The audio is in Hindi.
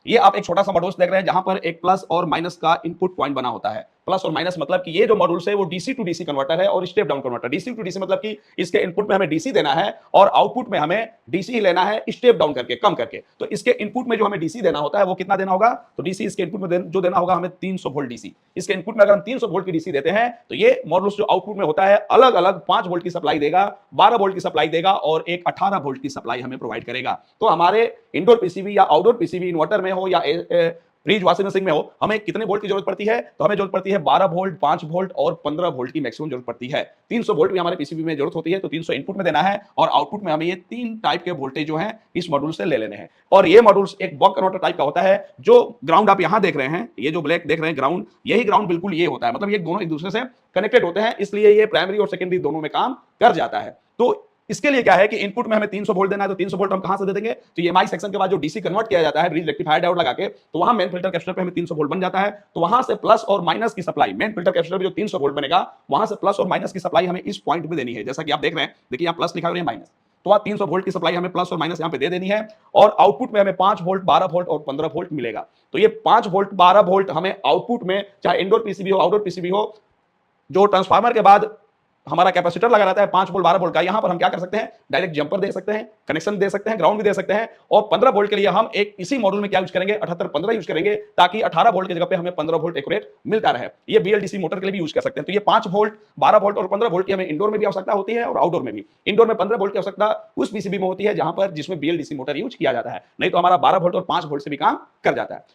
ये आप एक छोटा सा मॉड्यूल्स देख रहे हैं जहां पर एक प्लस और माइनस का इनपुट पॉइंट बना होता है। प्लस और माइनस मतलब कि ये जो मॉड्यूल्स है वो डीसी टू डीसी कन्वर्टर है और step down converter. DC to DC मतलब कि इसके इनपुट में हमें डीसी देना है और आउटपुट में हमें डीसी ही लेना है, स्टेप डाउन करके, कम करके। तो इसके इनपुट में जो हमें डीसी देना होता है वो कितना देना होगा, तो डीसी इसके इनपुट में जो देना होगा हमें 300 वोल्ट डीसी। इसके इनपुट में अगर हम 300 वोल्ट की डीसी देते हैं तो ये मॉड्यूल्स जो आउटपुट में होता है अलग अलग 5 वोल्ट की सप्लाई देगा, 12 वोल्ट की सप्लाई देगा और एक 18 वोल्ट की सप्लाई हमें प्रोवाइड करेगा। तो हमारे इंडोर पीसीबी या आउटडोर पीसीबी इन्वर्टर में हो या फ्रिज वॉशिंग मशीन में हो, हमें कितने वोल्ट की जरूरत पड़ती है, तो हमें जरूरत पड़ती है 12 वोल्ट, 5 वोल्ट और 15 वोल्ट की मैक्सिमम जरूरत पड़ती है। 300 वोल्ट भी हमारे पीसीबी में जरूरत होती है, तो 300 इनपुट में देना है और आउटपुट में हमें ये 3 टाइप के वोल्टेज जो हैं इस मॉड्यूल से ले लेने हैं। और ये मॉड्यूल्स एक बक कन्वर्टर टाइप का होता है। जो ग्राउंड आप यहां देख रहे हैं, ये जो ब्लैक देख रहे हैं ग्राउंड, यही ग्राउंड बिल्कुल ये होता है, मतलब ये दोनों एक दूसरे से कनेक्टेड होते हैं, इसलिए ये प्राइमरी और सेकेंडरी दोनों में काम कर जाता है। तो इसके लिए क्या है कि इनपुट में हमें 300 वोल्ट देना है, तो 300 वोल्ट हम कहां से दे देंगे, तो ये एमआई सेक्शन के बाद जो डीसी कन्वर्ट किया जाता है ब्रिज रेक्टिफायर डायोड लगा के, तो वहां मेन फिल्टर कैपेसिटर पे हमें 300 वोल्ट बन जाता है। तो वहां से प्लस और माइनस की सप्लाई, मेन फिल्टर कैपेसिटर पे जो 300 वोल्ट बनेगा वहां से प्लस और माइनस की सप्लाई हमें इस पॉइंट में देनी है। जैसा कि आप देख रहे हैं, देखिए यहां प्लस लिखा है और माइनस, तो वहां 300 वोल्ट की सप्लाई हमें प्लस और माइनस यहां पे दे देनी है और आउटपुट में हमें 5 वोल्ट, 12 वोल्ट और 15 वोल्ट मिलेगा। तो ये 5 वोल्ट, 12 वोल्ट हमें आउटपुट में, चाहे इंडोर पीसीबी हो, आउटडोर पीसीबी हो, जो ट्रांसफार्मर के बाद हमारा कैपेसिटर लगा रहता है 5 वोल्ट 12 वोल्ट का, यहां पर हम क्या कर सकते हैं, डायरेक्ट जंपर दे सकते हैं, कनेक्शन दे सकते हैं, ग्राउंड भी दे सकते हैं। और 15 वोल्ट के लिए हम एक इसी मॉड्यूल में क्या यूज करेंगे, 7815 यूज करेंगे, ताकि 18 वोल्ट की जगह पे हमें 15 वोल्ट एक्यूरेट मिलता रहे। ये बीएलडीसी मोटर के लिए भी यूज कर सकते हैं। तो ये 5 वोल्ट, 12 वोल्ट और 15 वोल्ट की हमें इंडोर में भी आवश्यकता होती है और आउटडोर में भी। इंडोर में 15 वोल्ट की आवश्यकता उस पीसीबी में होती है जहां पर जिसमें बीएलडीसी मोटर यूज किया जाता है, नहीं तो हमारा 12 वोल्ट और 5 वोल्ट से भी काम कर जाता है।